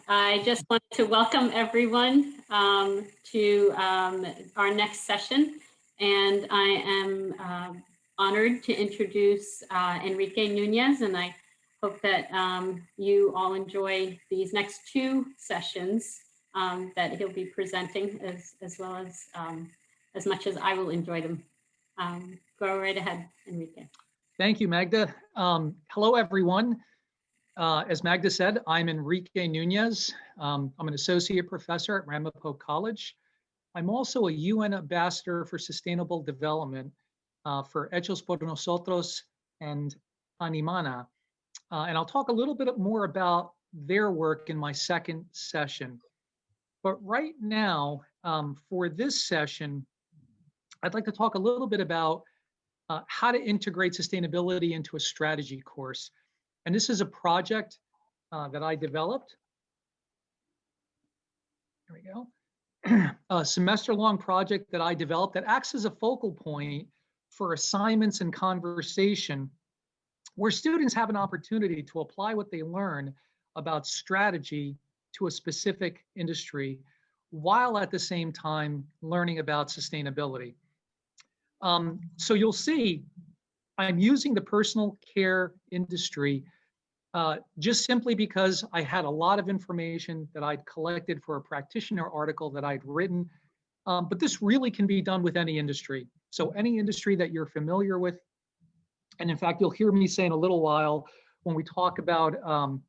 I just wanted to welcome everyone to our next session, and I am honored to introduce Enrique Nunez, and I hope that you all enjoy these next two sessions that he'll be presenting, as well as much as I will enjoy them. Go right ahead, Enrique. Thank you, Magda. Hello, everyone. As Magda said, I'm Enrique Nunez. I'm an associate professor at Ramapo College. I'm also a UN ambassador for sustainable development for Hechos por Nosotros and Animana. And I'll talk a little bit more about their work in my second session. But right now, for this session, I'd like to talk a little bit about how to integrate sustainability into a strategy course. And this is a project that I developed. There we go. A semester-long project that I developed that acts as a focal point for assignments and conversation, where students have an opportunity to apply what they learn about strategy to a specific industry, while at the same time learning about sustainability. So you'll see I'm using the personal care industry just simply because I had a lot of information that I'd collected for a practitioner article that I'd written, but this really can be done with any industry. So any industry that you're familiar with, and in fact, you'll hear me say in a little while when we talk about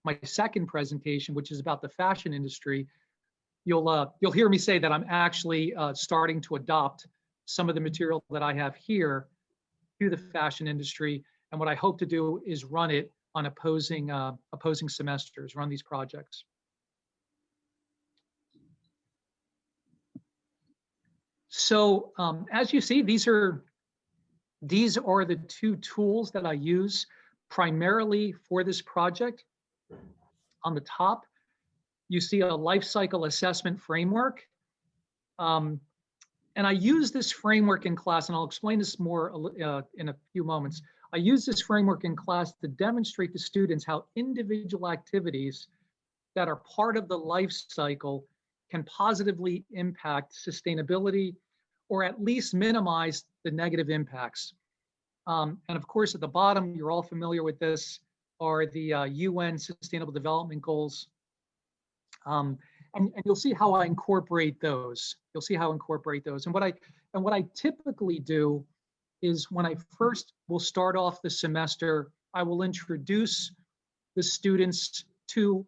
my second presentation, which is about the fashion industry, you'll hear me say that I'm actually starting to adopt some of the material that I have here to the fashion industry. And what I hope to do is run it on opposing semesters, run these projects. So as you see, these are the two tools that I use primarily for this project. On the top, you see a life cycle assessment framework. And I use this framework in class, and I'll explain this more in a few moments. I use this framework in class to demonstrate to students how individual activities that are part of the life cycle can positively impact sustainability, or at least minimize the negative impacts. And of course, at the bottom, you're all familiar with this, are the UN Sustainable Development Goals. And you'll see how I incorporate those. You'll see how I incorporate those. And what I typically do is when I first will start off the semester, I will introduce the students to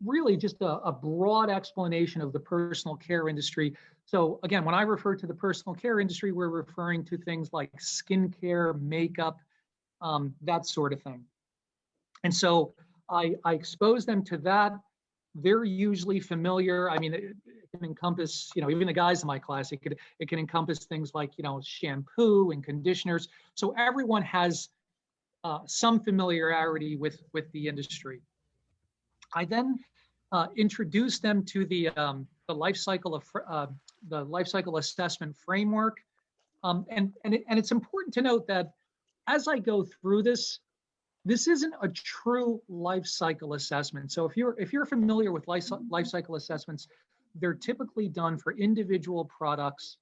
really just a broad explanation of the personal care industry. So again, when I refer to the personal care industry, we're referring to things like skincare, makeup, that sort of thing. And so I expose them to that. They're usually familiar. I mean, it can encompass, even the guys in my class, it can encompass things like, shampoo and conditioners. So everyone has some familiarity with the industry. I then introduce them to the life cycle assessment framework, and it's important to note that as I go through this isn't a true life cycle assessment. So if you're familiar with life cycle assessments, they're typically done for individual products,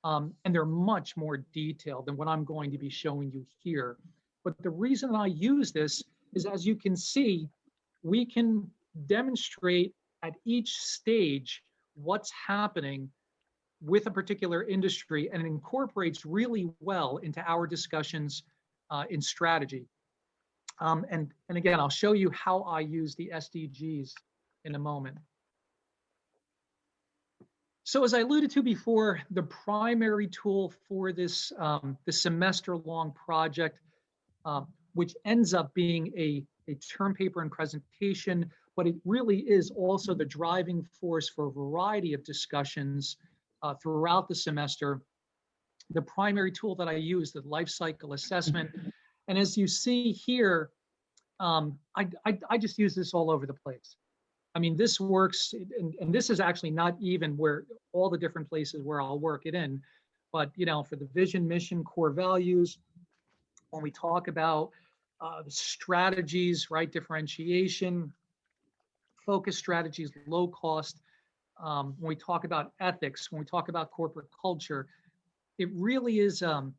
and they're much more detailed than what I'm going to be showing you here. But the reason I use this is, as you can see, we can demonstrate at each stage what's happening with a particular industry, and it incorporates really well into our discussions in strategy. And again, I'll show you how I use the SDGs in a moment. So as I alluded to before, the primary tool for this semester-long project, which ends up being a term paper and presentation, but it really is also the driving force for a variety of discussions throughout the semester. The primary tool that I use, the life cycle assessment. And as you see here, I just use this all over the place. I mean, this works, and this is actually not even where all the different places where I'll work it in, but for the vision, mission, core values, when we talk about the strategies, right, differentiation, focus strategies, low cost, when we talk about ethics, when we talk about corporate culture, it really is a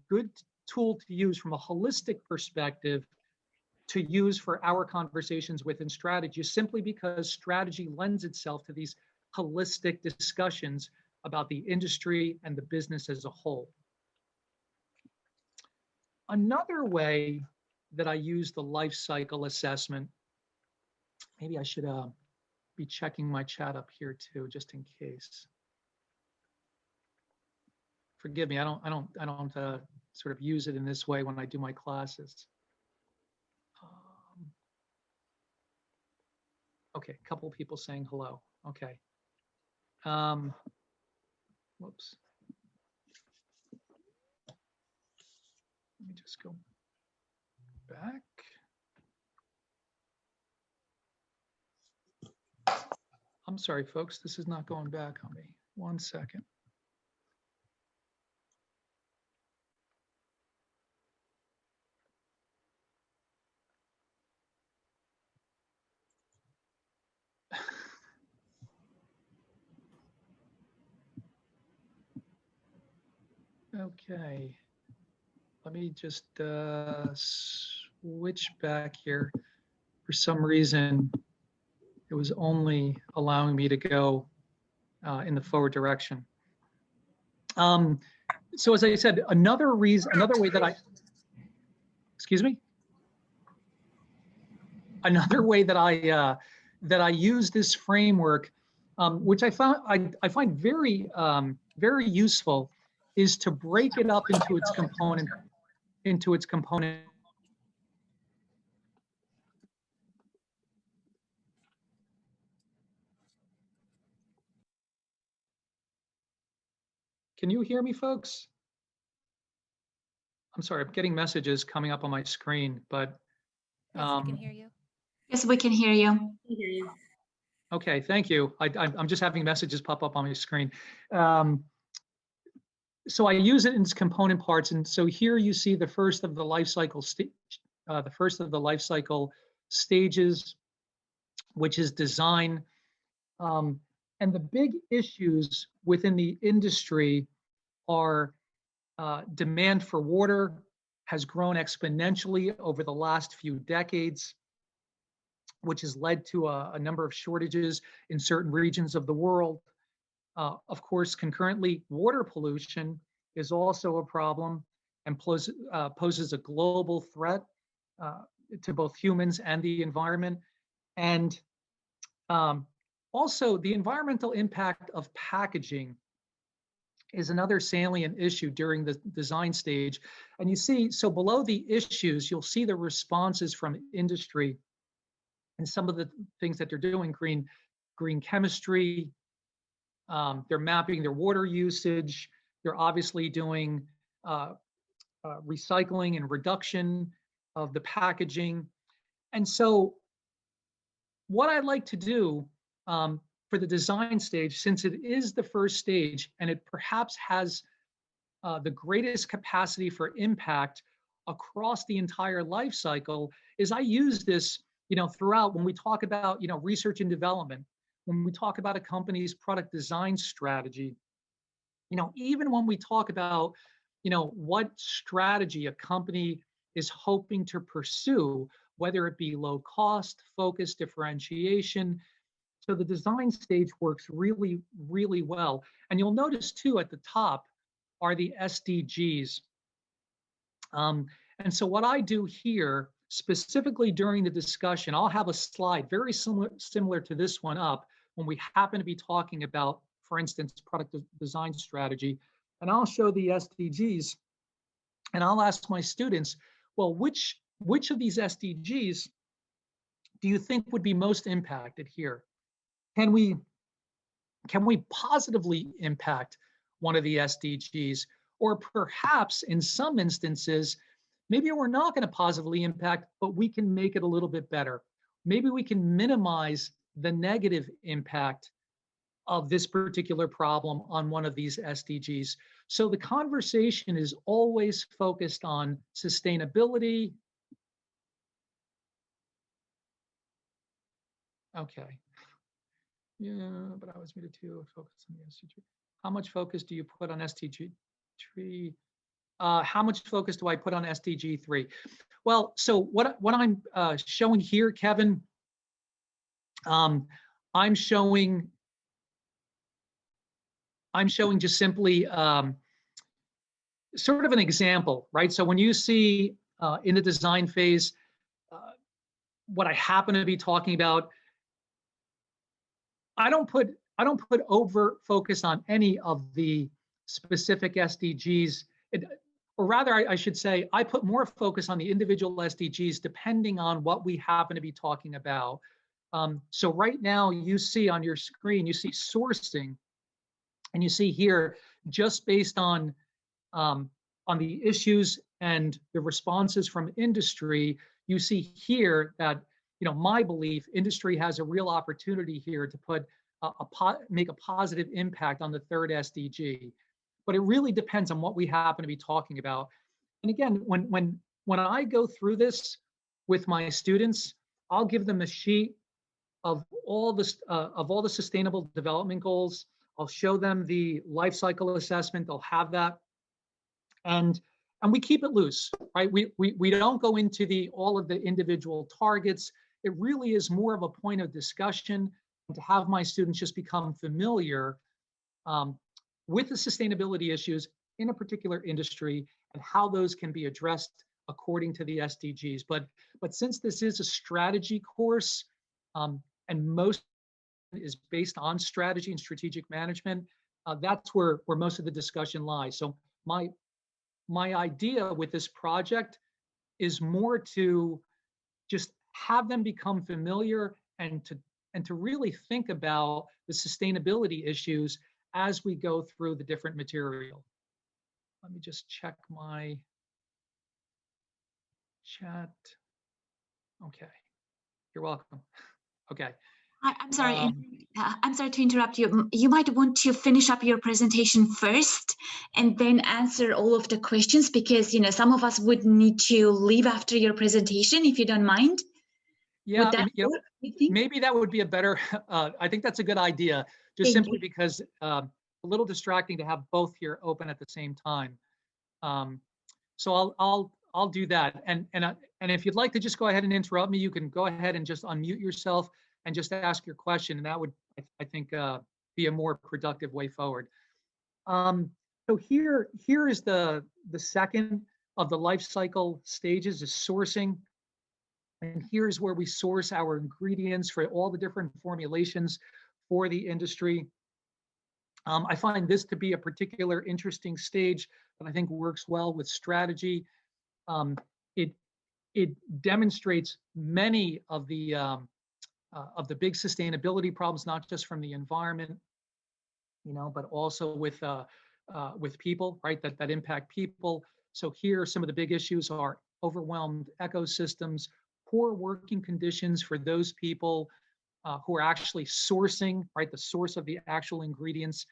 good tool to use from a holistic perspective to use for our conversations within strategy, simply because strategy lends itself to these holistic discussions about the industry and the business as a whole. Another way that I use the life cycle assessment, maybe I should be checking my chat up here too, just in case. Forgive me, I don't sort of use it in this way when I do my classes. Okay, a couple of people saying hello. Okay. Whoops. Let me just go back. I'm sorry, folks, this is not going back on me. 1 second. Okay, let me just switch back here. For some reason, it was only allowing me to go in the forward direction. So as I said, another way that I, excuse me? Another way that I use this framework, which I find very very useful, is to break it up into its component. Can you hear me, folks? I'm sorry, I'm getting messages coming up on my screen, but yes, we can hear you. Yes, we can hear you. I hear you. Okay, thank you. I'm just having messages pop up on my screen. So I use it in its component parts, and so here you see the first of the life cycle stages, which is design. And the big issues within the industry are demand for water has grown exponentially over the last few decades, which has led to a number of shortages in certain regions of the world. Of course, concurrently, water pollution is also a problem and poses a global threat to both humans and the environment. And also, the environmental impact of packaging is another salient issue during the design stage. And you see, so below the issues, you'll see the responses from industry and some of the things that they're doing: green chemistry. They're mapping their water usage. They're obviously doing recycling and reduction of the packaging. And so what I like to do for the design stage, since it is the first stage and it perhaps has the greatest capacity for impact across the entire life cycle, is I use this, throughout when we talk about, research and development, when we talk about a company's product design strategy, even when we talk about, what strategy a company is hoping to pursue, whether it be low cost, focus, differentiation. So the design stage works really, really well. And you'll notice too, at the top are the SDGs. And so what I do here, specifically during the discussion, I'll have a slide very similar to this one up when we happen to be talking about, for instance, product design strategy. And I'll show the SDGs and I'll ask my students, well, which of these SDGs do you think would be most impacted here? Can we positively impact one of the SDGs? Or perhaps in some instances, maybe we're not going to positively impact, but we can make it a little bit better. Maybe we can minimize the negative impact of this particular problem on one of these SDGs. So the conversation is always focused on sustainability. Okay. Yeah, but I was muted to focus on the SDG. How much focus do you put on SDG 3? How much focus do I put on SDG 3? Well, so what I'm showing here, Kevin, I'm showing just simply sort of an example, right? So when you see in the design phase, what I happen to be talking about, I don't put overt focus on any of the specific SDGs. Or rather, I should say, I put more focus on the individual SDGs depending on what we happen to be talking about. So right now, you see on your screen, you see sourcing, and you see here, just based on the issues and the responses from industry, you see here that, my belief, industry has a real opportunity here to put make a positive impact on the third SDG. But it really depends on what we happen to be talking about. And again, when I go through this with my students, I'll give them a sheet of all the sustainable development goals. I'll show them the life cycle assessment. They'll have that, and we keep it loose, right? We don't go into all of the individual targets. It really is more of a point of discussion to have my students just become familiar with the sustainability issues in a particular industry and how those can be addressed according to the SDGs. But since this is a strategy course, and most is based on strategy and strategic management, that's where most of the discussion lies. So my idea with this project is more to just have them become familiar and to really think about the sustainability issues as we go through the different material. Let me just check my chat. Okay, you're welcome. Okay. I'm sorry. I'm sorry to interrupt you. You might want to finish up your presentation first and then answer all of the questions, because some of us would need to leave after your presentation, if you don't mind. Yeah, would that work, you think? Maybe that would be a better. I think that's a good idea, just simply because a little distracting to have both here open at the same time. So I'll do that. And if you'd like to just go ahead and interrupt me, you can go ahead and just unmute yourself and just ask your question, and that would, I think, be a more productive way forward. So here is the second of the life cycle stages, is sourcing. And here's where we source our ingredients for all the different formulations for the industry. I find this to be a particular interesting stage that I think works well with strategy. It demonstrates many of the big sustainability problems, not just from the environment, but also with people, right? That impact people. So here, some of the big issues are overwhelmed ecosystems, poor working conditions for those people who are actually sourcing, right? The source of the actual ingredients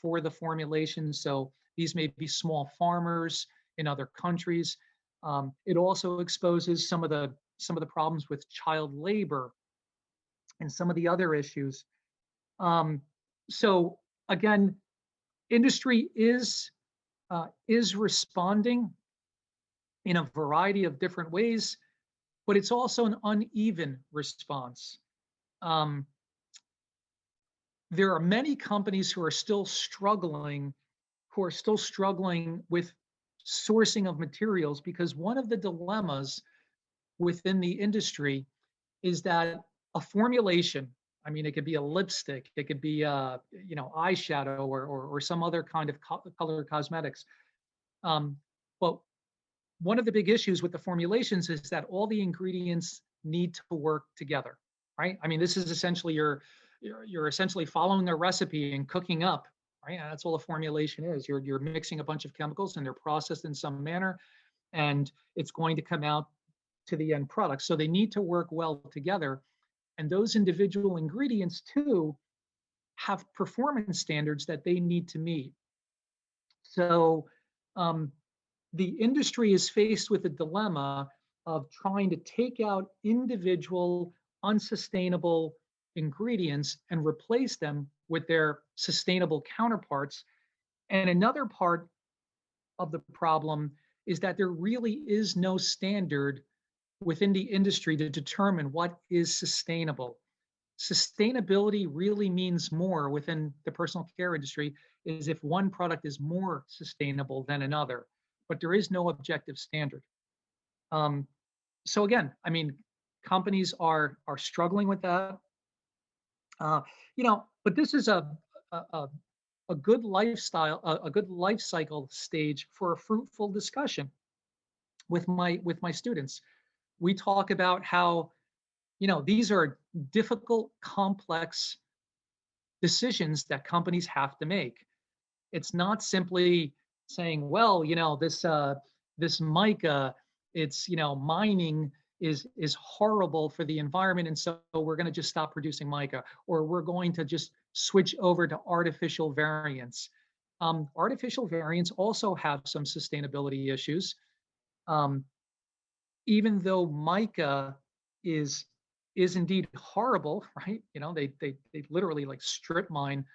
for the formulation. So these may be small farmers in other countries. It also exposes some of the problems with child labor and some of the other issues. So again, industry is responding in a variety of different ways, but it's also an uneven response. There are many companies who are still struggling with sourcing of materials, because one of the dilemmas within the industry is that a formulation, I mean, it could be a lipstick, it could be eyeshadow or some other kind of color cosmetics. But one of the big issues with the formulations is that all the ingredients need to work together, right? I mean, this is essentially you're essentially following a recipe and cooking up, right? And that's all a formulation is. You're mixing a bunch of chemicals and they're processed in some manner, and it's going to come out to the end product. So they need to work well together. And those individual ingredients too have performance standards that they need to meet. So the industry is faced with a dilemma of trying to take out individual unsustainable ingredients and replace them with their sustainable counterparts. And another part of the problem is that there really is no standard within the industry to determine what is sustainable. Sustainability really means more within the personal care industry is if one product is more sustainable than another, but there is no objective standard. So again, I mean, companies are struggling with that. But this is a good lifestyle, a good life cycle stage for a fruitful discussion with my students. We talk about how, these are difficult, complex decisions that companies have to make. It's not simply saying, well, this mica, it's mining is horrible for the environment, and so we're going to just stop producing mica, or we're going to just switch over to artificial variants. Artificial variants also have some sustainability issues. Even though mica is indeed horrible, right? They literally like strip mine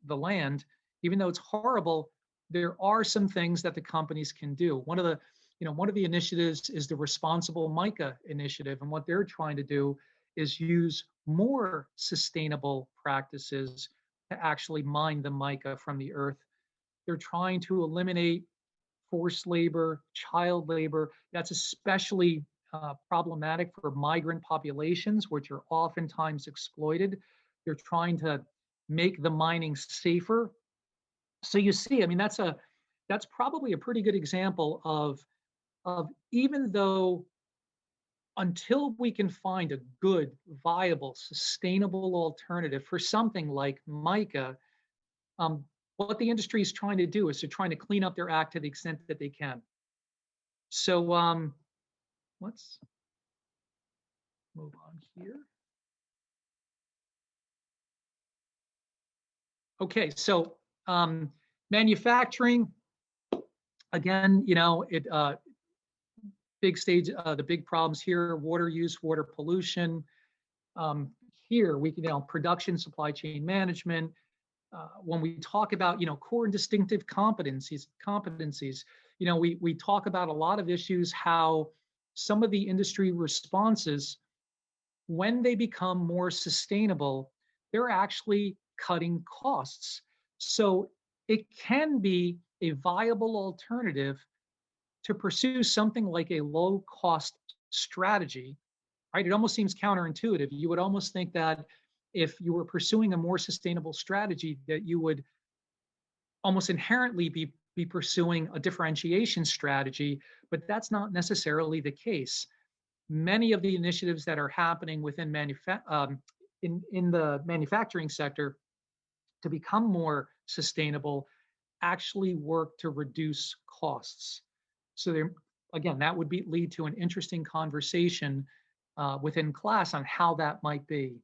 the land. Even though it's horrible, there are some things that the companies can do. One of the initiatives is the Responsible Mica Initiative, and what they're trying to do is use more sustainable practices to actually mine the mica from the earth. They're trying to eliminate forced labor, child labor. That's especially problematic for migrant populations, which are oftentimes exploited. They're trying to make the mining safer. So you see, I mean, that's probably a pretty good example of even though until we can find a good, viable, sustainable alternative for something like mica, what the industry is trying to do is they're trying to clean up their act to the extent that they can. So let's move on here. Okay, so manufacturing, again, big stage, the big problems here: water use, water pollution. Here we can, production, supply chain management. When we talk about, core and distinctive competencies, we talk about a lot of issues, how some of the industry responses, when they become more sustainable, they're actually cutting costs. So it can be a viable alternative to pursue something like a low cost strategy, right? It almost seems counterintuitive. You would almost think that if you were pursuing a more sustainable strategy, that you would almost inherently be pursuing a differentiation strategy, but that's not necessarily the case. Many of the initiatives that are happening within in the manufacturing sector to become more sustainable actually work to reduce costs. So there, again, that would lead to an interesting conversation within class on how that might be.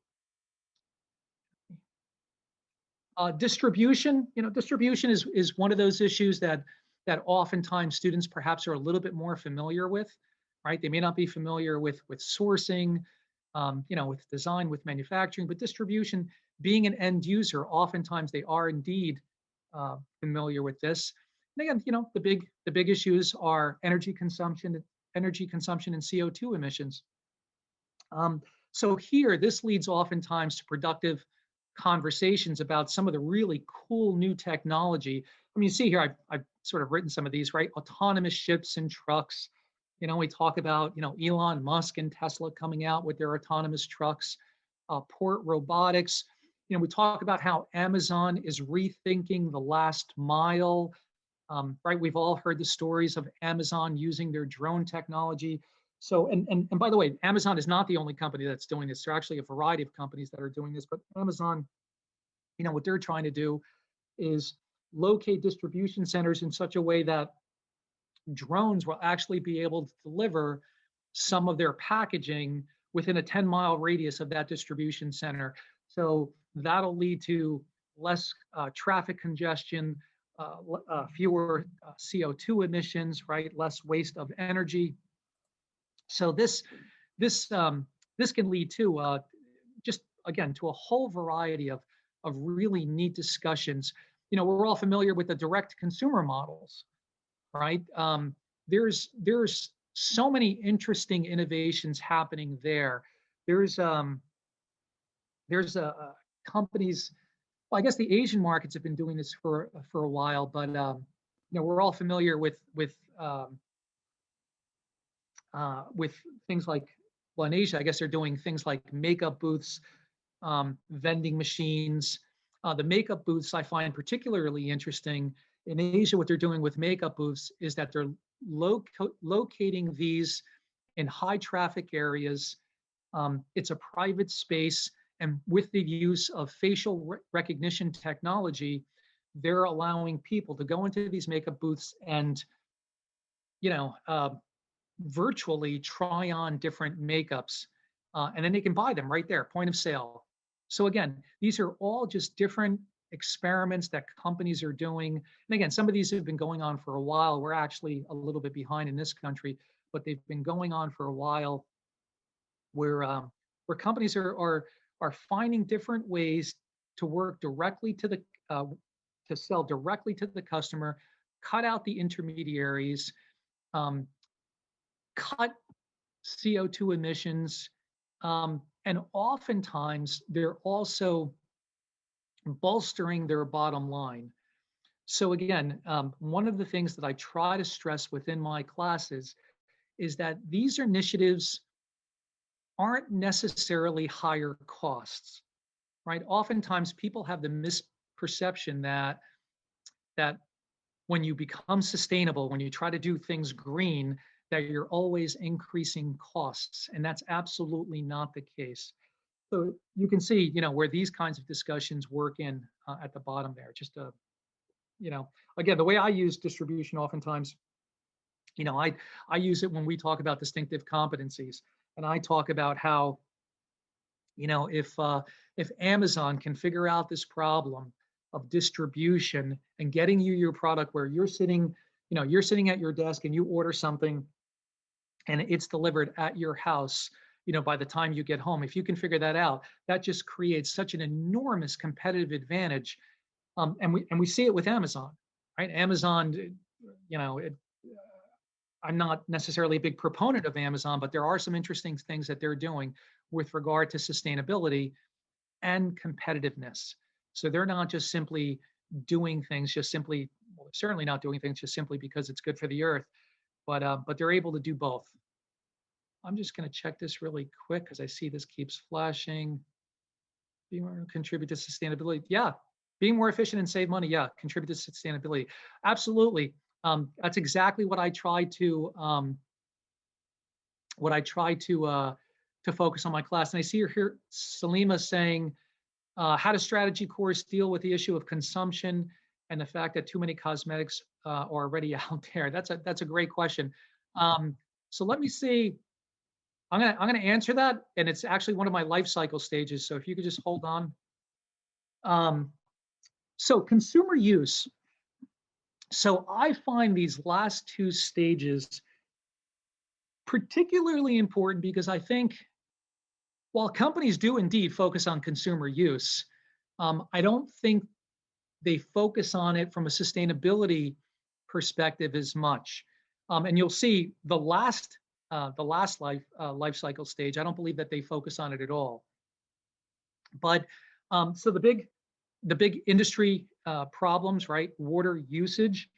Distribution, distribution is one of those issues that oftentimes students perhaps are a little bit more familiar with, right? They may not be familiar with sourcing, with design, with manufacturing, but distribution, being an end user, oftentimes they are indeed familiar with this. And again, the big issues are energy consumption and CO2 emissions. So here, this leads oftentimes to productive conversations about some of the really cool new technology. I mean, you see here, I've sort of written some of these, right? Autonomous ships and trucks. We talk about, Elon Musk and Tesla coming out with their autonomous trucks, port robotics. We talk about how Amazon is rethinking the last mile, right? We've all heard the stories of Amazon using their drone technology. So, and by the way, Amazon is not the only company that's doing this. There are actually a variety of companies that are doing this, but Amazon, what they're trying to do is locate distribution centers in such a way that drones will actually be able to deliver some of their packaging within a 10-mile radius of that distribution center. So that'll lead to less traffic congestion, fewer CO2 emissions, right? Less waste of energy. So this can lead to again, to a whole variety of really neat discussions. You know, we're all familiar with the direct consumer models, right? There's so many interesting innovations happening there. There's companies. Well, I guess the Asian markets have been doing this for a while, but you know, we're all familiar with things like, well, in Asia, I guess they're doing things like makeup booths, vending machines. The makeup booths I find particularly interesting. In Asia, what they're doing with makeup booths is that they're locating these in high traffic areas. It's a private space, and with the use of facial recognition technology, they're allowing people to go into these makeup booths and, you know, virtually try on different makeups, and then they can buy them right there, point of sale. So again, these are all just different experiments that companies are doing. And again, some of these have been going on for a while. We're actually a little bit behind in this country, but they've been going on for a while, where companies are finding different ways to work directly to the to sell directly to the customer, cut out the intermediaries, cut CO2 emissions, and oftentimes they're also bolstering their bottom line. So again, one of the things that I try to stress within my classes is that these initiatives aren't necessarily higher costs, right? Oftentimes people have the misperception that when you become sustainable, when you try to do things green, that you're always increasing costs, and that's absolutely not the case. So you can see, you know, where these kinds of discussions work in at the bottom there. Just you know, again, the way I use distribution oftentimes, you know, I use it when we talk about distinctive competencies, and I talk about how, you know, if Amazon can figure out this problem of distribution and getting you your product where you're sitting, you know, you're sitting at your desk and you order something and it's delivered at your house, you know, by the time you get home, if you can figure that out, that just creates such an enormous competitive advantage. And we see it with Amazon, right? Amazon, you know, I'm not necessarily a big proponent of Amazon, but there are some interesting things that they're doing with regard to sustainability and competitiveness. So they're not just simply doing things, just simply, well, they're certainly not doing things just simply because it's good for the earth, but they're able to do both. I'm just going to check this really quick because I see this keeps flashing. Being more contribute to sustainability. Yeah, being more efficient and save money. Yeah, contribute to sustainability. Absolutely. That's exactly what I try to focus on my class. And I see here Salima saying, how does strategy course deal with the issue of consumption and the fact that too many cosmetics are already out there? That's a great question. So let me see. I'm gonna answer that, and it's actually one of my life cycle stages. So if you could just hold on. So consumer use. So I find these last two stages particularly important because I think while companies do indeed focus on consumer use, I don't think they focus on it from a sustainability perspective as much. And you'll see the last life cycle stage, I don't believe that they focus on it at all. But so the big industry problems, right? Water usage.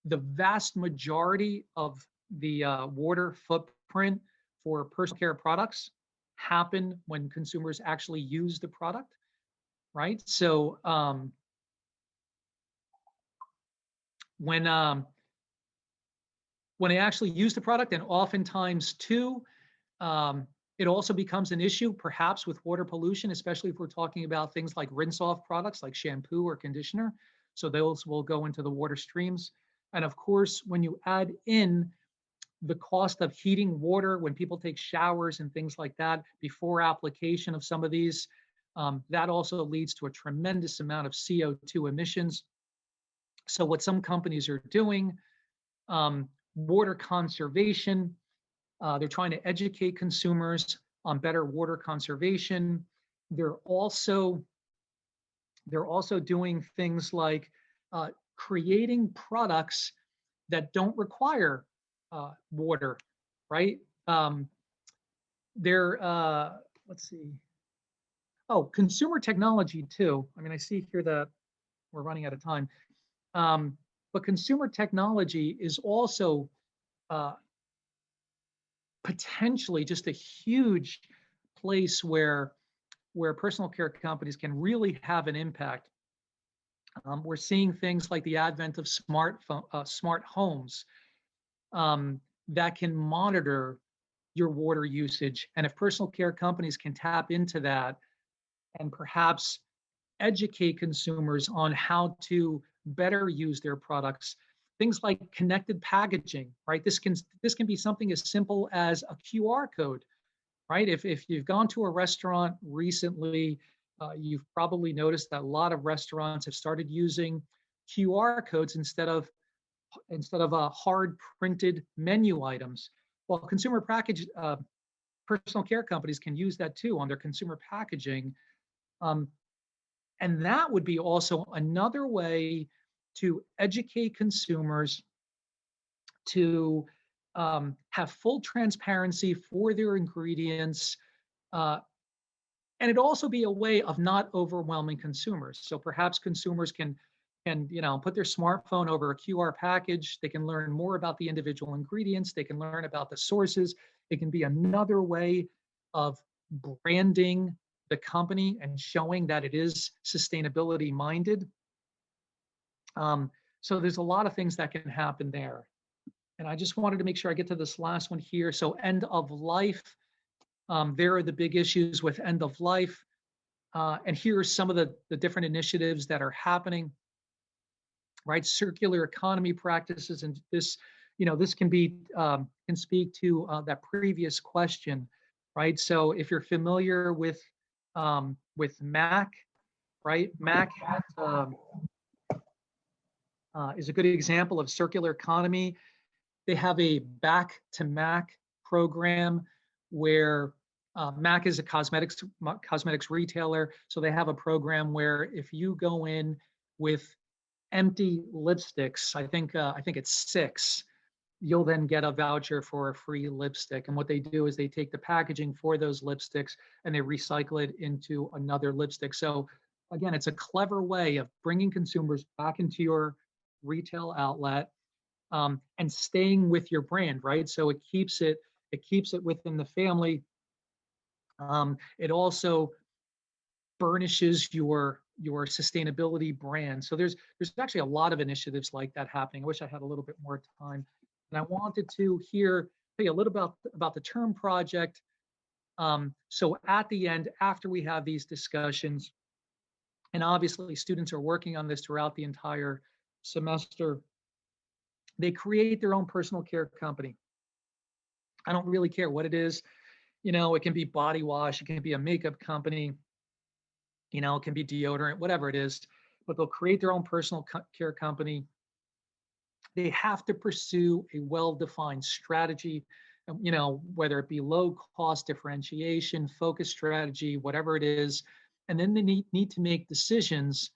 The vast majority of the water footprint for personal care products happen when consumers actually use the product, right? So when they actually use the product, and oftentimes too, it also becomes an issue perhaps with water pollution, especially if we're talking about things like rinse-off products like shampoo or conditioner. So those will go into the water streams. And of course, when you add in the cost of heating water when people take showers and things like that before application of some of these, that also leads to a tremendous amount of CO2 emissions. So what some companies are doing, water conservation, they're trying to educate consumers on better water conservation. They're also doing things like creating products that don't require water, right? They're let's see. Oh, consumer technology too. I mean, I see here that we're running out of time. But consumer technology is also uh, potentially just a huge place where personal care companies can really have an impact. We're seeing things like the advent of smart homes that can monitor your water usage. And if personal care companies can tap into that and perhaps educate consumers on how to better use their products, things like connected packaging, right? This can be something as simple as a QR code, right? If you've gone to a restaurant recently, you've probably noticed that a lot of restaurants have started using QR codes instead of hard printed menu items. Well, personal care companies can use that too on their consumer packaging. And that would be also another way to educate consumers to have full transparency for their ingredients. And it'd also be a way of not overwhelming consumers. So perhaps consumers can put their smartphone over a QR package. They can learn more about the individual ingredients. They can learn about the sources. It can be another way of branding the company and showing that it is sustainability minded. So there's a lot of things that can happen there. And I just wanted to make sure I get to this last one here. So end of life, there are the big issues with end of life. And here are some of the different initiatives that are happening, right? Circular economy practices, and this can speak to that previous question, right? So if you're familiar with MAC, right? MAC is a good example of circular economy. They have a Back to MAC program where MAC is a cosmetics retailer. So they have a program where if you go in with empty lipsticks, I think it's 6, you'll then get a voucher for a free lipstick. And what they do is they take the packaging for those lipsticks and they recycle it into another lipstick. So again, it's a clever way of bringing consumers back into your retail outlet and staying with your brand, right? So it keeps it within the family. It also burnishes your sustainability brand. So there's actually a lot of initiatives like that happening. I wish I had a little bit more time. And I wanted to tell you a little about the term project. So at the end, after we have these discussions, and obviously students are working on this throughout the entire semester, they create their own personal care company. I don't really care what it is. It can be body wash, it can be a makeup company, it can be deodorant, whatever it is, but they'll create their own personal care company. They have to pursue a well-defined strategy, whether it be low cost differentiation, focus strategy, whatever it is. And then they need to make decisions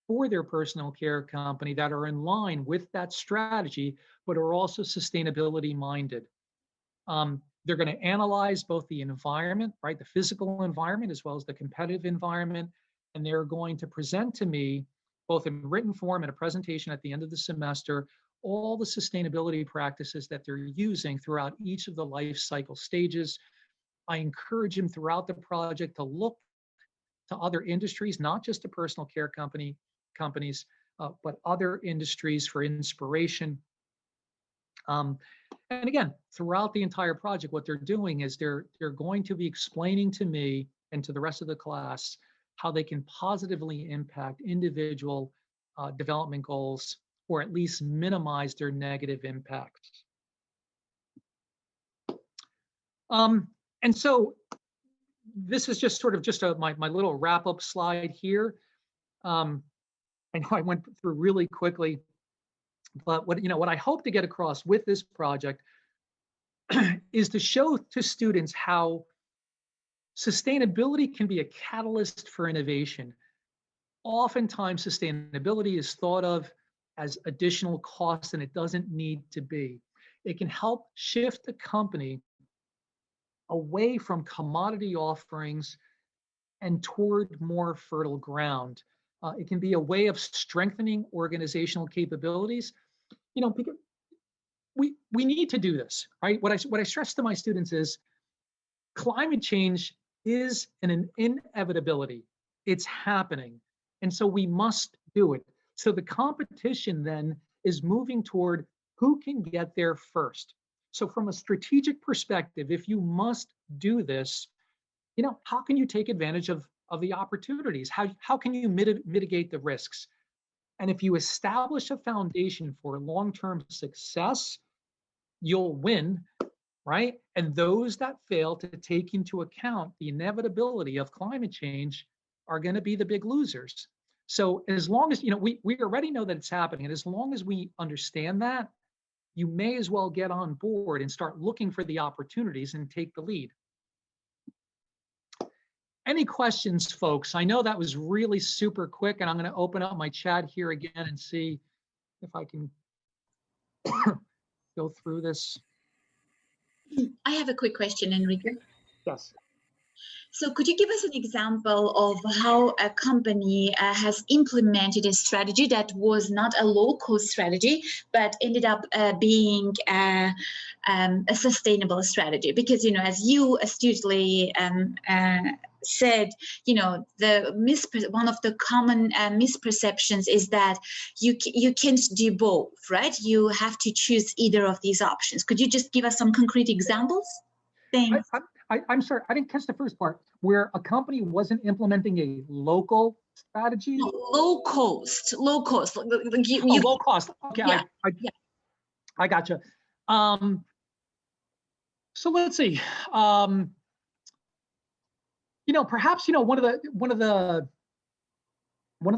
for their personal care company that are in line with that strategy, but are also sustainability minded. They're going to analyze both the environment, right, the physical environment, as well as the competitive environment, and they're going to present to me, both in written form and a presentation at the end of the semester, all the sustainability practices that they're using throughout each of the life cycle stages. I encourage them throughout the project to look to other industries, not just to personal care companies, but other industries for inspiration. And again, throughout the entire project, what they're doing is they're going to be explaining to me and to the rest of the class how they can positively impact individual development goals, or at least minimize their negative impacts. And so this is just sort of my little wrap-up slide here. I know I went through really quickly, but what I hope to get across with this project is to show to students how Sustainability can be a catalyst for innovation. Oftentimes, sustainability is thought of as additional cost, and it doesn't need to be. It can help shift the company away from commodity offerings and toward more fertile ground. It can be a way of strengthening organizational capabilities. Because we need to do this, right? What I stress to my students is climate change is an inevitability. It's happening. And so we must do it. So the competition then is moving toward who can get there first. So from a strategic perspective, if you must do this, how can you take advantage of the opportunities? How can you mitigate the risks? And if you establish a foundation for long-term success, you'll win, right? And those that fail to take into account the inevitability of climate change are going to be the big losers. So as long as, we already know that it's happening, and as long as we understand that, you may as well get on board and start looking for the opportunities and take the lead. Any questions, folks? I know that was really super quick, and I'm going to open up my chat here again and see if I can go through this. I have a quick question, Enrique. Yes. So could you give us an example of how a company has implemented a strategy that was not a low-cost strategy, but ended up being a sustainable strategy? Because, as you astutely said, one of the common misperceptions is that you can't do both, right? You have to choose either of these options. Could you just give us some concrete examples? Thanks. I'm sorry, I didn't catch the first part, where a company wasn't implementing a local strategy? Low cost. Low cost. Okay, yeah, I gotcha. So let's see. Perhaps one of the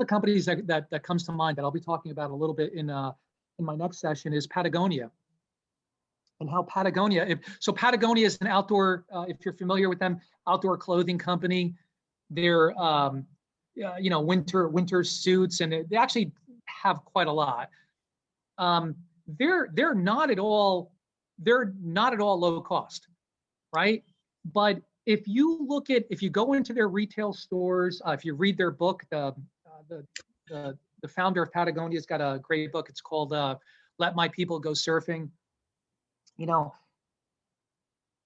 companies that comes to mind that I'll be talking about a little bit in my next session is Patagonia. And how Patagonia, Patagonia is an outdoor, if you're familiar with them, outdoor clothing company. They're, winter suits, and they actually have quite a lot. They're not at all low cost, right? But if you go into their retail stores, if you read their book, the founder of Patagonia has got a great book. It's called "Let My People Go Surfing."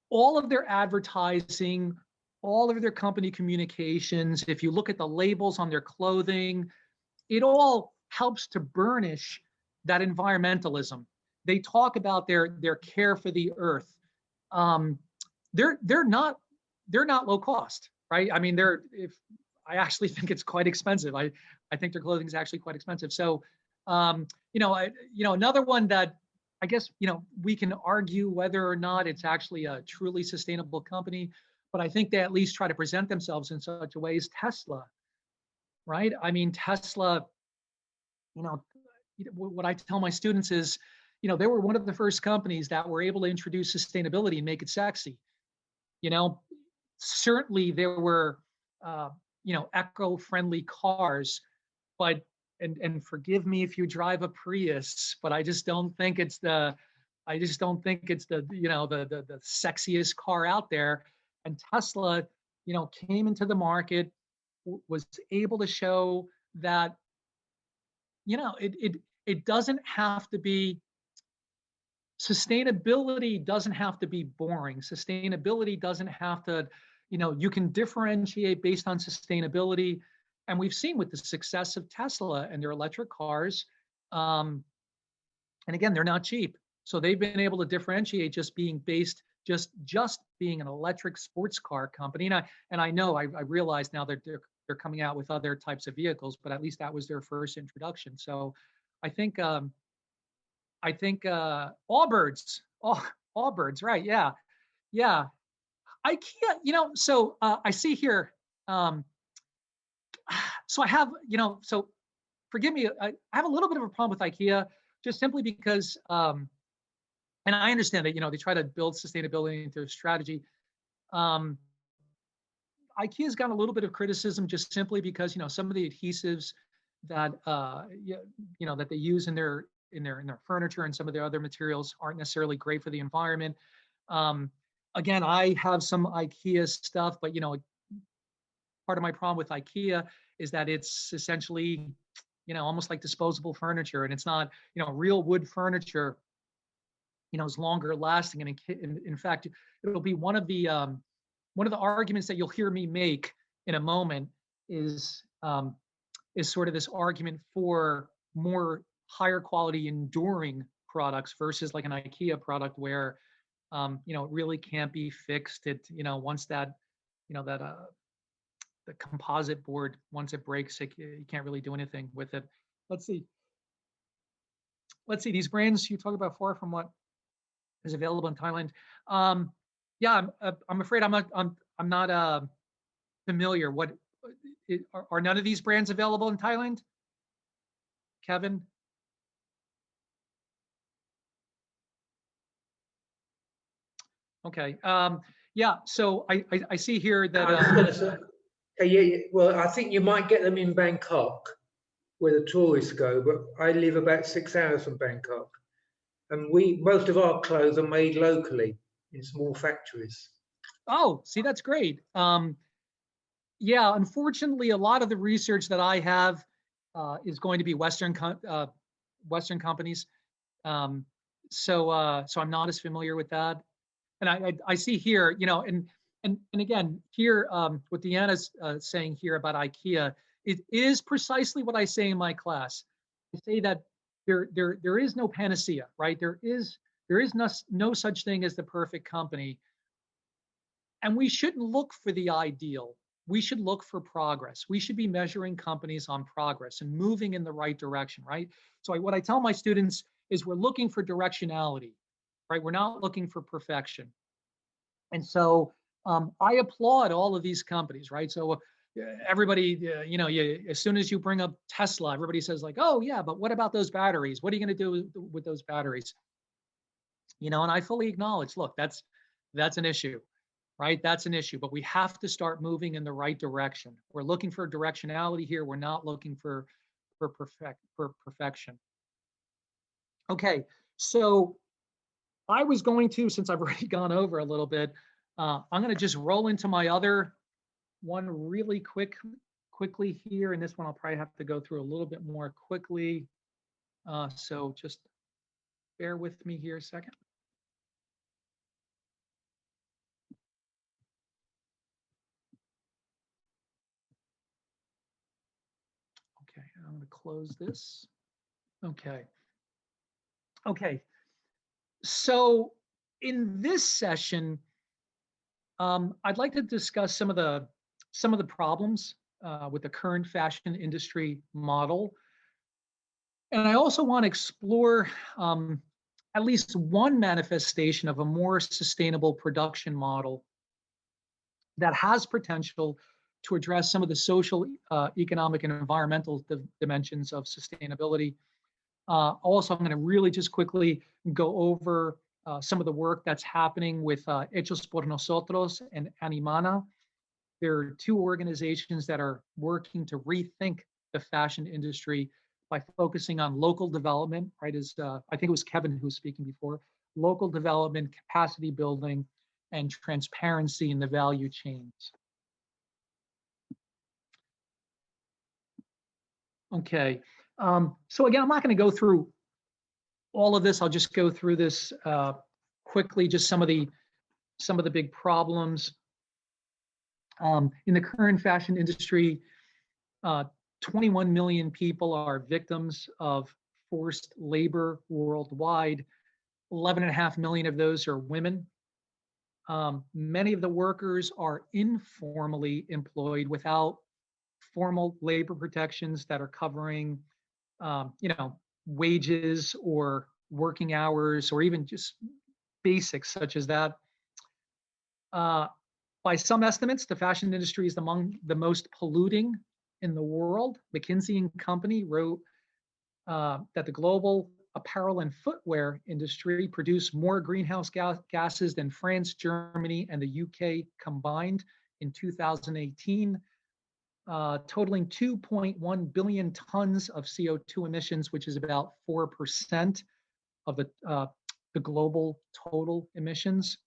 All of their advertising, all of their company communications, if you look at the labels on their clothing, it all helps to burnish that environmentalism. They talk about their care for the earth. They're not low cost, right? I mean, I actually think it's quite expensive. I think their clothing is actually quite expensive. So, another one that I guess, we can argue whether or not it's actually a truly sustainable company, but I think they at least try to present themselves in such a way as Tesla, right? I mean, Tesla, what I tell my students is, they were one of the first companies that were able to introduce sustainability and make it sexy. Certainly there were, eco-friendly cars, but and forgive me if you drive a Prius, but I just don't think it's the the sexiest car out there. And Tesla, came into the market, was able to show that, it doesn't have to be, sustainability doesn't have to be boring. Sustainability doesn't have to, you can differentiate based on sustainability. And we've seen with the success of Tesla and their electric cars, and again, they're not cheap. So they've been able to differentiate just being being an electric sports car company. And I know I realize now that they're coming out with other types of vehicles, but at least that was their first introduction. So I think Allbirds, right? Yeah. IKEA, so I see here. So I have, so forgive me, I have a little bit of a problem with IKEA, just simply because, and I understand that, they try to build sustainability into their strategy. IKEA's gotten a little bit of criticism just simply because, some of the adhesives that that they use in their furniture and some of their other materials aren't necessarily great for the environment. Again, I have some IKEA stuff, but part of my problem with IKEA is that it's essentially, almost like disposable furniture, and it's not, real wood furniture, is longer lasting. And in fact, it'll be one of the arguments that you'll hear me make in a moment is sort of this argument for more higher quality enduring products versus like an IKEA product where it really can't be fixed. It once that the composite board, once it breaks, you can't really do anything with it. Let's see these brands you talk about, far from what is available in Thailand. Yeah, I'm afraid I'm not familiar. What are none of these brands available in Thailand, Kevin? Okay. Yeah. So I see here that. I was going to say, yeah. Well, I think you might get them in Bangkok, where the tourists go. But I live about 6 hours from Bangkok, and most of our clothes are made locally in small factories. Oh, see, that's great. Yeah, unfortunately, a lot of the research that I have is going to be Western companies. So I'm not as familiar with that. And I see here, and again, here, what Deanna's saying here about IKEA, it is precisely what I say in my class. I say that there is no panacea, right? There is no such thing as the perfect company. And we shouldn't look for the ideal. We should look for progress. We should be measuring companies on progress and moving in the right direction, right? So what I tell my students is we're looking for directionality, right? We're not looking for perfection. And so I applaud all of these companies, right? So everybody, as soon as you bring up Tesla, everybody says like, oh yeah, but what about those batteries? What are you going to do with those batteries? And I fully acknowledge, look, that's an issue, right? That's an issue, but we have to start moving in the right direction. We're looking for directionality here. We're not looking for perfection. Okay, so I was going to, since I've already gone over a little bit, I'm going to just roll into my other one really quickly here. And this one I'll probably have to go through a little bit more quickly. So just bear with me here a second. Okay, I'm going to close this. Okay. So in this session, I'd like to discuss some of the problems with the current fashion industry model. And I also want to explore at least one manifestation of a more sustainable production model that has potential to address some of the social, economic, and environmental dimensions of sustainability. Also, I'm going to really just quickly go over some of the work that's happening with Hechos por Nosotros and Animana. There are two organizations that are working to rethink the fashion industry by focusing on local development, right? As I think it was Kevin who was speaking before, local development, capacity building, and transparency in the value chains. Okay, so again, I'm not going to go through all of this. I'll just go through this quickly, just some of the big problems. In the current fashion industry, 21 million people are victims of forced labor worldwide. 11.5 million of those are women. Many of the workers are informally employed without formal labor protections that are covering, wages or working hours, or even just basics such as that. By some estimates, the fashion industry is among the most polluting in the world. McKinsey & Company wrote that the global apparel and footwear industry produce more greenhouse gases than France, Germany, and the UK combined in 2018, totaling 2.1 billion tons of CO2 emissions, which is about 4% of the global total emissions.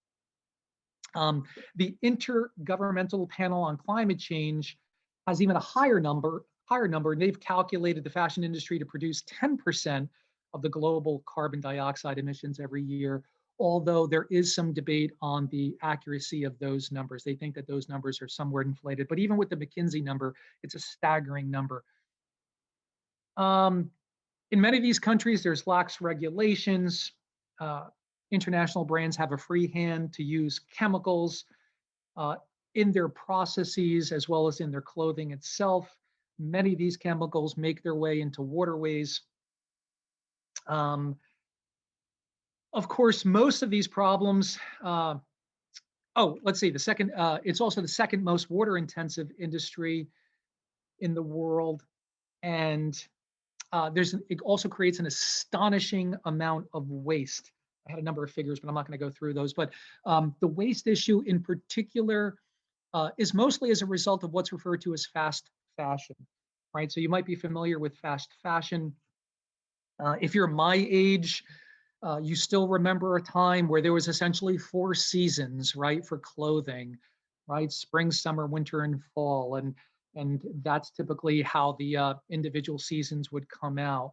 The Intergovernmental Panel on Climate Change has even a higher number. They've calculated the fashion industry to produce 10% of the global carbon dioxide emissions every year, although there is some debate on the accuracy of those numbers. They think that those numbers are somewhat inflated, but even with the McKinsey number, it's a staggering number. In many of these countries, there's lax regulations. International brands have a free hand to use chemicals in their processes as well as in their clothing itself. Many of these chemicals make their way into waterways. Of course, most of these problems, let's see, it's also the second most water intensive industry in the world. And it also creates an astonishing amount of waste. I had a number of figures, but I'm not going to go through those. But the waste issue in particular is mostly as a result of what's referred to as fast fashion, right? So you might be familiar with fast fashion. If you're my age, you still remember a time where there was essentially 4 seasons, right, for clothing, right? Spring, summer, winter, and fall. And that's typically how the individual seasons would come out.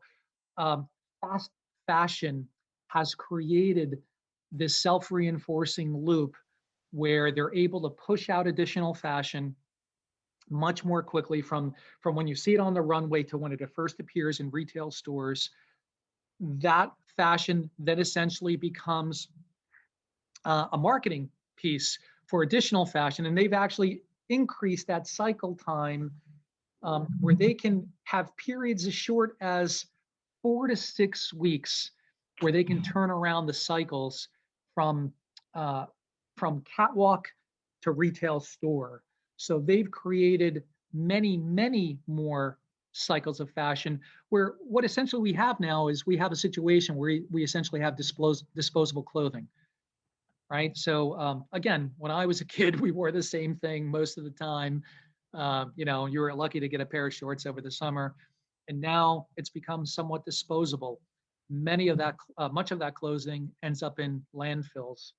Fast fashion has created this self-reinforcing loop where they're able to push out additional fashion much more quickly from when you see it on the runway to when it first appears in retail stores. That fashion then essentially becomes a marketing piece for additional fashion, and they've actually increased that cycle time where they can have periods as short as 4 to 6 weeks where they can turn around the cycles from catwalk to retail store. So they've created many, many more cycles of fashion, where what essentially we have now is we have a situation where we essentially have disposable clothing, right? So again, when I was a kid, we wore the same thing most of the time. You were lucky to get a pair of shorts over the summer, and now it's become somewhat disposable. Much of that clothing ends up in landfills.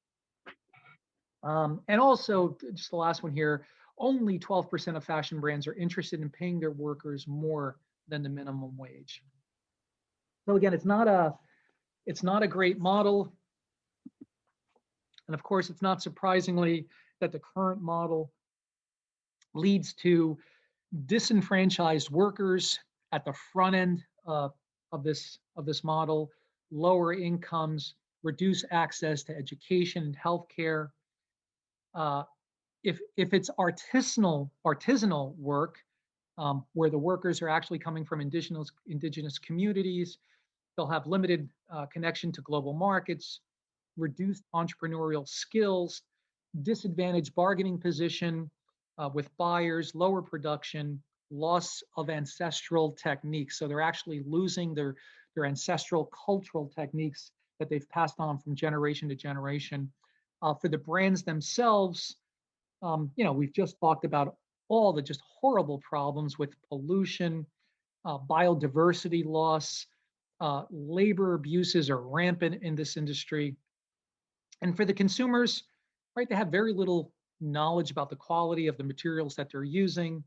And also, just the last one here, only 12% of fashion brands are interested in paying their workers more than the minimum wage. So again, it's not a great model. And of course, it's not surprisingly that the current model leads to disenfranchised workers at the front end of this model, lower incomes, reduced access to education and healthcare. If it's artisanal work, where the workers are actually coming from indigenous communities, they'll have limited connection to global markets, reduced entrepreneurial skills, disadvantaged bargaining position with buyers, lower production, loss of ancestral techniques. So they're actually losing their ancestral cultural techniques that they've passed on from generation to generation. For the brands themselves, we've just talked about all the just horrible problems with pollution, biodiversity loss, labor abuses are rampant in this industry. And for the consumers, right, they have very little knowledge about the quality of the materials that they're using.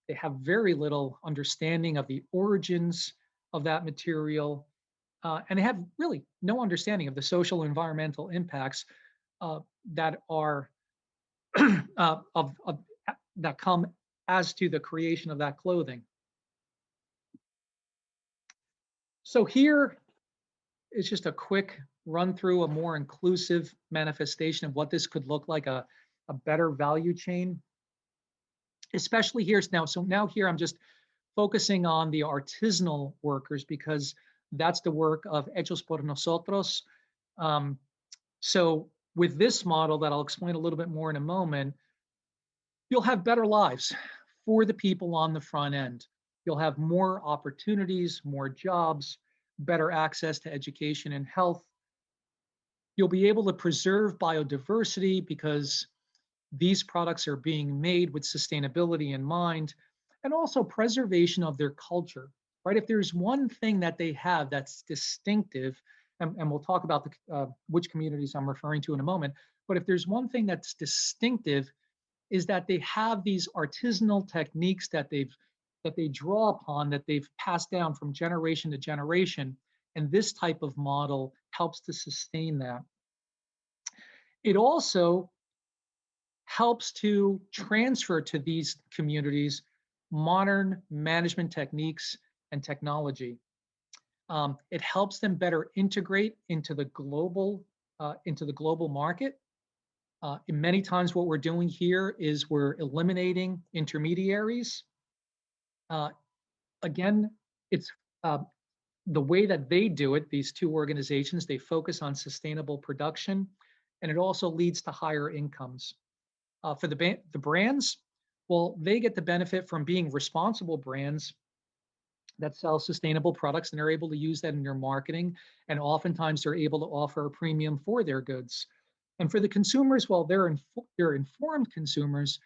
They have very little understanding of the origins of that material. And they have really no understanding of the social and environmental impacts that are that come as to the creation of that clothing. So here is just a quick run through a more inclusive manifestation of what this could look like, a better value chain, especially here now. So now here I'm just focusing on the artisanal workers because that's the work of Hechos por Nosotros. So with this model that I'll explain a little bit more in a moment, you'll have better lives for the people on the front end. You'll have more opportunities, more jobs, better access to education and health. You'll be able to preserve biodiversity because these products are being made with sustainability in mind, and also preservation of their culture, right? If there's one thing that they have that's distinctive, and we'll talk about which communities I'm referring to in a moment, but if there's one thing that's distinctive, is that they have these artisanal techniques that they draw upon, that they've passed down from generation to generation, and this type of model helps to sustain that. It also helps to transfer to these communities modern management techniques and technology. It helps them better integrate into the global market. And many times what we're doing here is we're eliminating intermediaries. Again, it's the way that they do it, these two organizations, they focus on sustainable production, and it also leads to higher incomes. For the brands, well, they get the benefit from being responsible brands that sell sustainable products, and they're able to use that in their marketing, and oftentimes they're able to offer a premium for their goods. And for the consumers, well, they're informed consumers,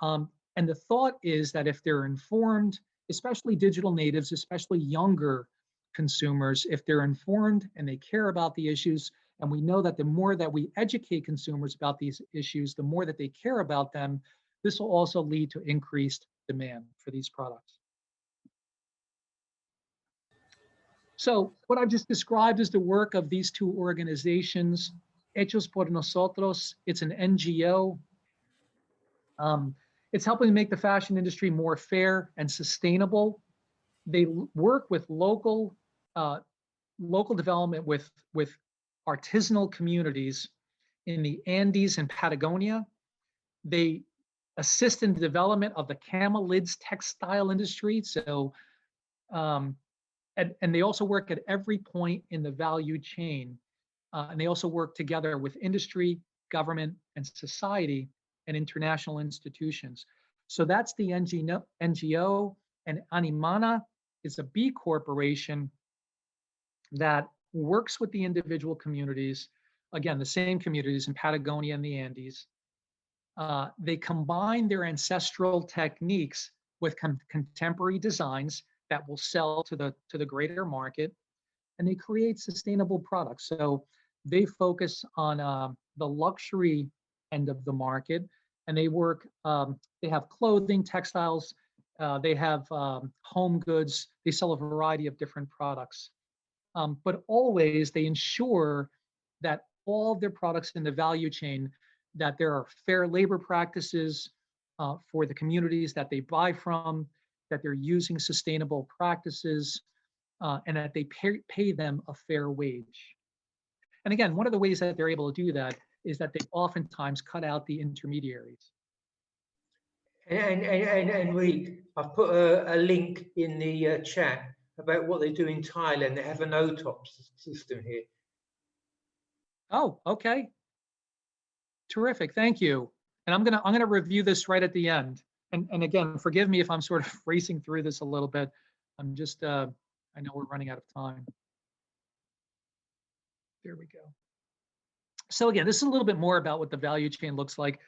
and the thought is that if they're informed, especially digital natives, especially younger consumers, if they're informed and they care about the issues, and we know that the more that we educate consumers about these issues, the more that they care about them, this will also lead to increased demand for these products. So what I've just described is the work of these two organizations, Hechos por Nosotros. It's an NGO. It's helping to make the fashion industry more fair and sustainable. They work with local development with artisanal communities in the Andes and Patagonia. They assist in the development of the camelids textile industry. So, and they also work at every point in the value chain. And they also work together with industry, government, and society and international institutions. So that's the NGO, and Animana is a B corporation that works with the individual communities, again, the same communities in Patagonia and the Andes. They combine their ancestral techniques with contemporary designs that will sell to the greater market, and they create sustainable products. So they focus on the luxury end of the market, and they work, they have clothing, textiles, they have home goods, they sell a variety of different products. But always they ensure that all of their products in the value chain, that there are fair labor practices for the communities that they buy from, that they're using sustainable practices, and that they pay them a fair wage. And again, one of the ways that they're able to do that is that they oftentimes cut out the intermediaries. And Enrique, I've put a link in the chat about what they do in Thailand. They have an OTOP system here. Oh, okay. Terrific, thank you. And I'm gonna review this right at the end. And again, forgive me if I'm sort of racing through this a little bit. I'm just, I know we're running out of time. There we go. So again, this is a little bit more about what the value chain looks like,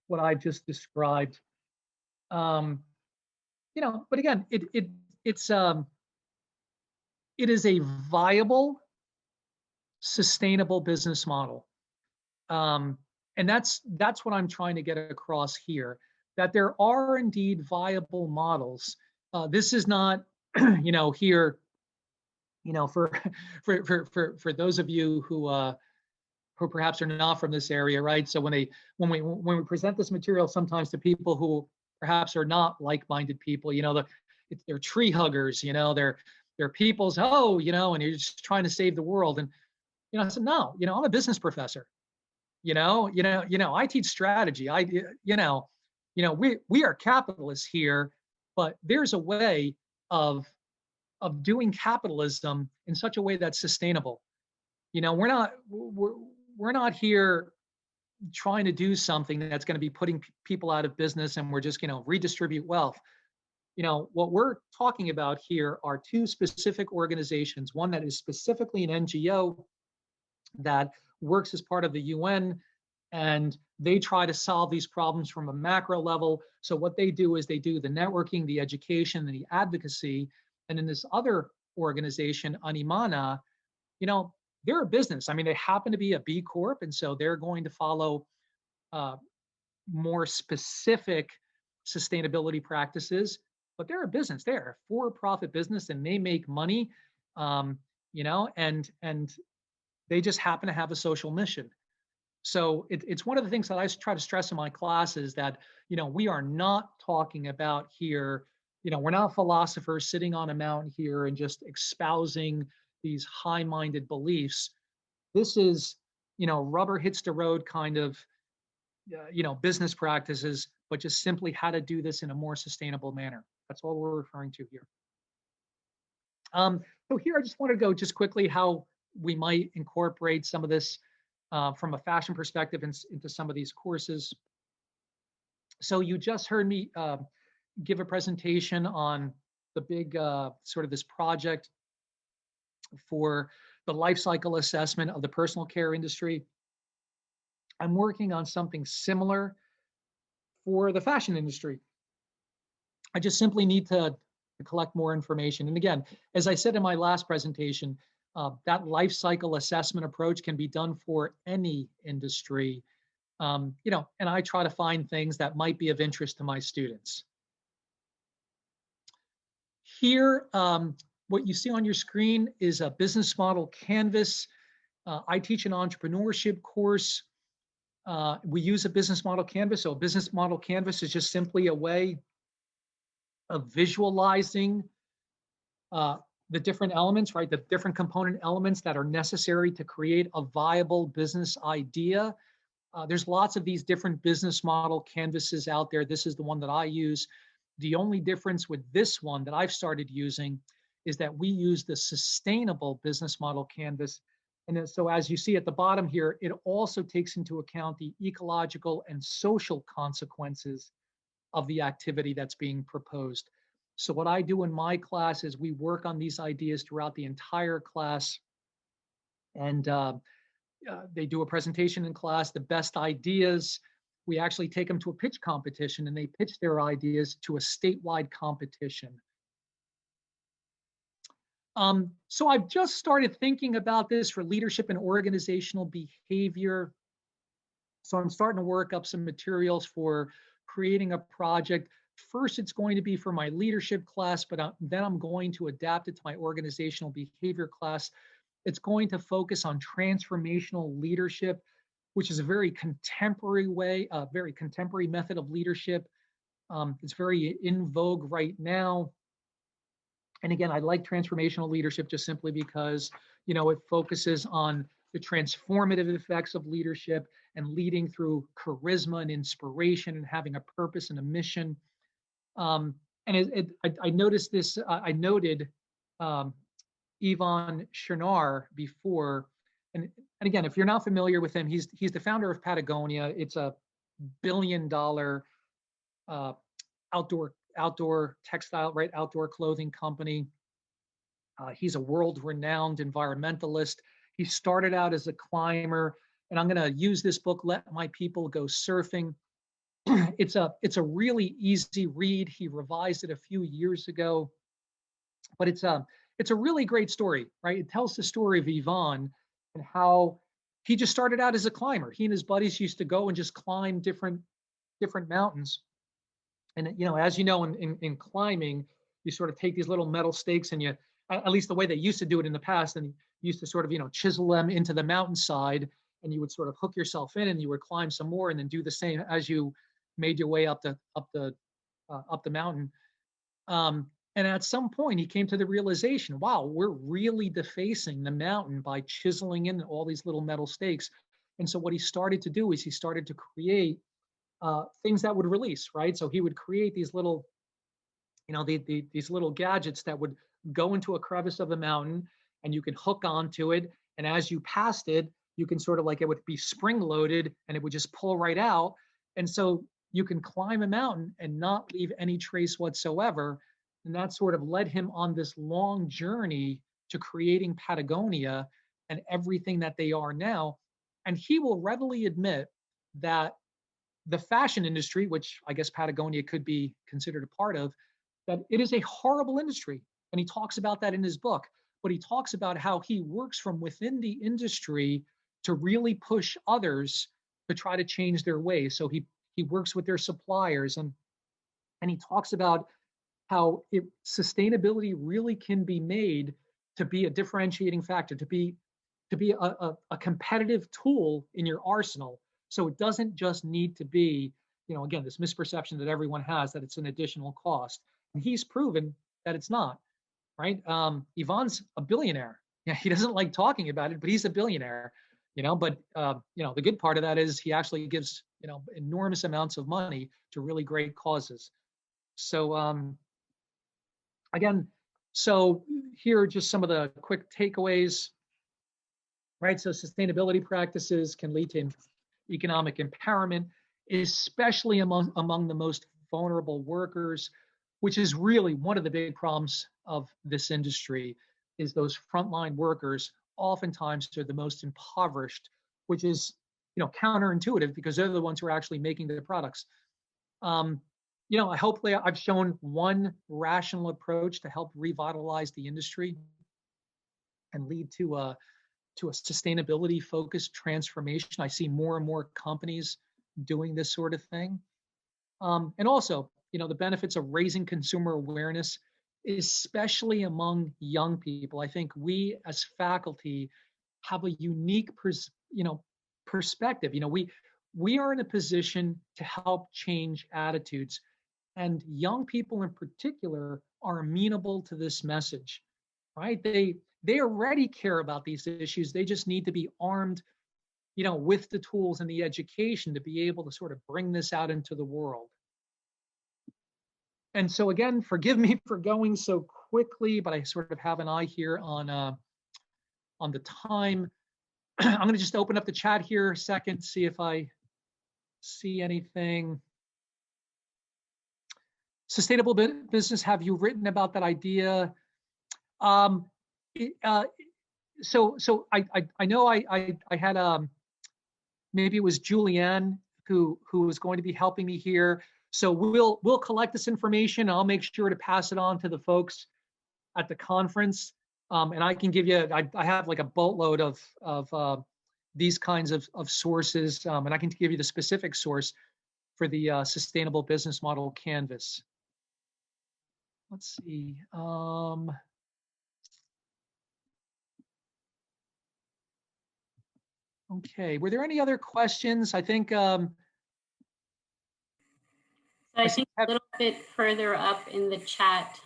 what I just described. But again, it is a viable, sustainable business model. And that's what I'm trying to get across here, that there are indeed viable models. This is not, here, for those of you who perhaps are not from this area, right? So when we present this material sometimes to people who perhaps are not like-minded people, they're tree huggers, they're people's, and you're just trying to save the world. And I said, no, I'm a business professor. I teach strategy. We are capitalists here, but there's a way of doing capitalism in such a way that's sustainable. We're not here trying to do something that's going to be putting people out of business, and we're just redistribute wealth. What we're talking about here are two specific organizations, one that is specifically an NGO that works as part of the UN and they try to solve these problems from a macro level. So what they do is they do the networking, the education, and the advocacy. And in this other organization, Animana, they're a business. I mean, they happen to be a B Corp, and so they're going to follow more specific sustainability practices, but they're a business. They're a for-profit business, and they make money, and they just happen to have a social mission. So it's one of the things that I try to stress in my classes that, we are not talking about here, we're not philosophers sitting on a mountain here and just espousing these high-minded beliefs. This is, rubber hits the road kind of, business practices, but just simply how to do this in a more sustainable manner. That's all we're referring to here. So here I just want to go just quickly how we might incorporate some of this from a fashion perspective into some of these courses. So you just heard me give a presentation on the big sort of this project for the life cycle assessment of the personal care industry. I'm working on something similar for the fashion industry. I just simply need to collect more information. And again, as I said in my last presentation, that life cycle assessment approach can be done for any industry, and I try to find things that might be of interest to my students. Here, what you see on your screen is a business model canvas. I teach an entrepreneurship course. We use a business model canvas. So a business model canvas is just simply a way of visualizing the different elements, right? The different component elements that are necessary to create a viable business idea. There's lots of these different business model canvases out there. This is the one that I use. The only difference with this one that I've started using is that we use the sustainable business model canvas. And so as you see at the bottom here, it also takes into account the ecological and social consequences of the activity that's being proposed. So what I do in my class is we work on these ideas throughout the entire class, and they do a presentation in class, the best ideas. We actually take them to a pitch competition, and they pitch their ideas to a statewide competition. So I've just started thinking about this for leadership and organizational behavior. So I'm starting to work up some materials for creating a project. First, it's going to be for my leadership class, but then I'm going to adapt it to my organizational behavior class. It's going to focus on transformational leadership, which is a very contemporary way, a very contemporary method of leadership. It's very in vogue right now. And again, I like transformational leadership just simply because, it focuses on the transformative effects of leadership and leading through charisma and inspiration and having a purpose and a mission. And I noticed this, I noted Yvon Chouinard before. And again, if you're not familiar with him, he's the founder of Patagonia. It's a billion-dollar outdoor textile, right? Outdoor clothing company. He's a world-renowned environmentalist. He started out as a climber, and I'm going to use this book, Let My People Go Surfing. It's a really easy read. He revised it a few years ago, but it's a really great story, right? It tells the story of Yvon and how he just started out as a climber. He and his buddies used to go and just climb different mountains. And as you know, in climbing, you sort of take these little metal stakes, and you, at least the way they used to do it in the past, and you used to sort of chisel them into the mountainside, and you would sort of hook yourself in, and you would climb some more, and then do the same as you made your way up the mountain. And at some point, he came to the realization, wow, we're really defacing the mountain by chiseling in all these little metal stakes. And so what he started to do is he started to create things that would release, right? So he would create these little, these little gadgets that would go into a crevice of the mountain, and you can hook onto it. And as you passed it, you can sort of like, it would be spring loaded, and it would just pull right out. And so you can climb a mountain and not leave any trace whatsoever. And that sort of led him on this long journey to creating Patagonia and everything that they are now. And he will readily admit that the fashion industry, which I guess Patagonia could be considered a part of, that it is a horrible industry. And he talks about that in his book, but he talks about how he works from within the industry to really push others to try to change their ways. So he works with their suppliers, and he talks about how sustainability really can be made to be a differentiating factor, to be a competitive tool in your arsenal. So it doesn't just need to be, again, this misperception that everyone has that it's an additional cost. And he's proven that it's not, right? Yvonne's a billionaire. Yeah, he doesn't like talking about it, but he's a billionaire, but the good part of that is he actually gives, enormous amounts of money to really great causes. So again, so here are just some of the quick takeaways, right? So sustainability practices can lead to economic empowerment, especially among the most vulnerable workers, which is really one of the big problems of this industry, is those frontline workers oftentimes are the most impoverished, which is counterintuitive because they're the ones who are actually making the products. Hopefully I've shown one rational approach to help revitalize the industry and lead to a sustainability focused transformation. I see more and more companies doing this sort of thing. And also, the benefits of raising consumer awareness, especially among young people. I think we as faculty have a unique perspective. We are in a position to help change attitudes, and young people in particular are amenable to this message, right? They already care about these issues. They just need to be armed, with the tools and the education to be able to sort of bring this out into the world. And so again, forgive me for going so quickly, but I sort of have an eye here on the time. I'm going to just open up the chat here a second, see if I see anything. Sustainable business, have you written about that idea? So I know I had maybe it was Julianne who was going to be helping me here. So we'll collect this information. I'll make sure to pass it on to the folks at the conference, and I can give you. I have like a boatload of these kinds of sources, and I can give you the specific source for the sustainable business model canvas. Let's see. Okay, were there any other questions? I think. So I think a little bit further up in the chat,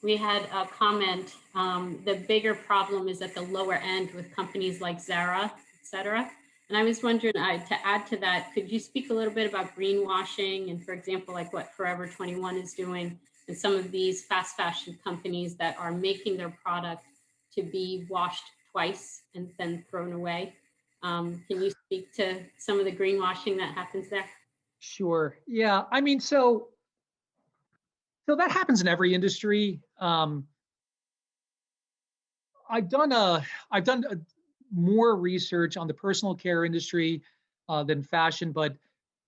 we had a comment. The bigger problem is at the lower end with companies like Zara, et cetera. And I was wondering, to add to that, could you speak a little bit about greenwashing and, for example, like what Forever 21 is doing and some of these fast fashion companies that are making their product to be washed twice and then thrown away? Can you speak to some of the greenwashing that happens there? Sure. Yeah. I mean, so that happens in every industry. I've done more research on the personal care industry than fashion, but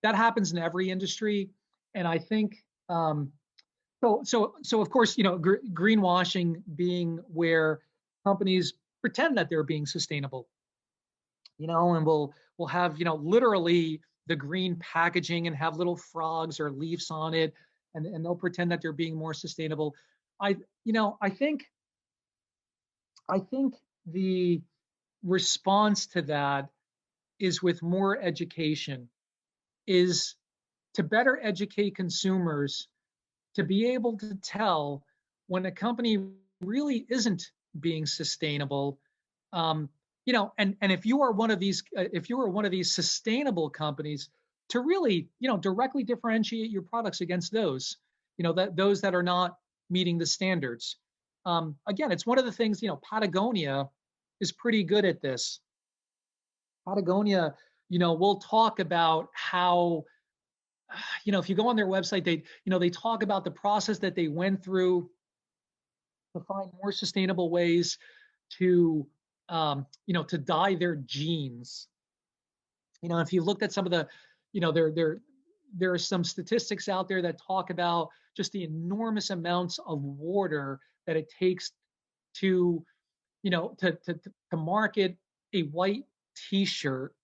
that happens in every industry. And I think so of course, greenwashing being where companies pretend that they're being sustainable, and we'll have literally the green packaging and have little frogs or leaves on it, and they'll pretend that they're being more sustainable. I think the response to that is with more education, is to better educate consumers to be able to tell when a company really isn't being sustainable. And if you are one of these sustainable companies, to really directly differentiate your products against those that are not meeting the standards. Again, it's one of the things, Patagonia is pretty good at this. Patagonia, we'll talk about how, if you go on their website, they talk about the process that they went through to find more sustainable ways to dye their jeans. If you looked at some of the, there are some statistics out there that talk about just the enormous amounts of water that it takes to, to market a white T-shirt.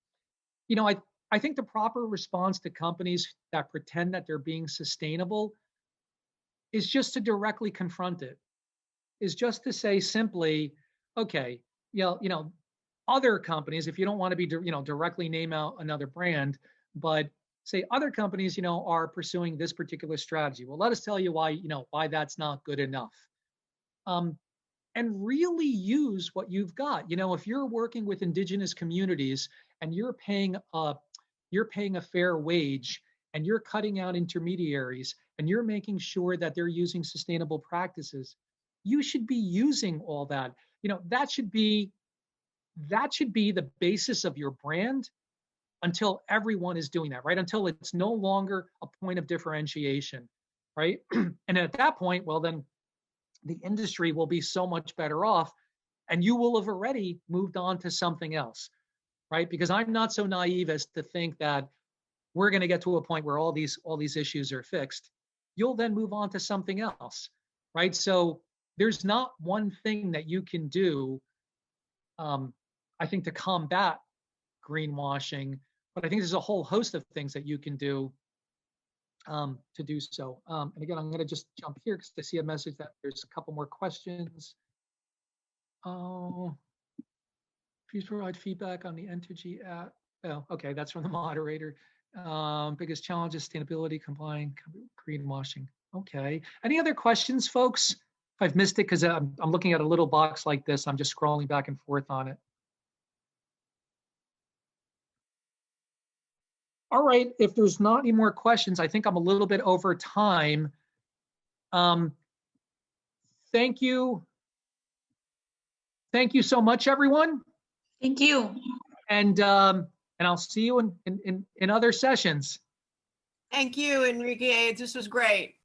I think the proper response to companies that pretend that they're being sustainable is just to directly confront it, is just to say simply, okay, other companies, if you don't want to be, directly name out another brand, but say other companies, are pursuing this particular strategy. Well, let us tell you why, why that's not good enough. And really use what you've got. If you're working with indigenous communities and you're paying a fair wage and you're cutting out intermediaries and you're making sure that they're using sustainable practices, you should be using all that. That should be the basis of your brand until everyone is doing that, right? Until it's no longer a point of differentiation, right? And at that point, well, then the industry will be so much better off and you will have already moved on to something else, right? Because I'm not so naive as to think that we're going to get to a point where all these issues are fixed. You'll then move on to something else, right? So there's not one thing that you can do, I think, to combat greenwashing, but I think there's a whole host of things that you can do to do so. And again, I'm going to just jump here because I see a message that there's a couple more questions. Oh, please provide feedback on the Entergy app. Oh, okay, that's from the moderator. Biggest challenge is sustainability, complying, greenwashing. Okay. Any other questions, folks? If I've missed it, because I'm looking at a little box like this, I'm just scrolling back and forth on it. All right, if there's not any more questions, I think I'm a little bit over time. Thank you. Thank you so much, everyone. Thank you. And I'll see you in other sessions. Thank you, Enrique. This was great.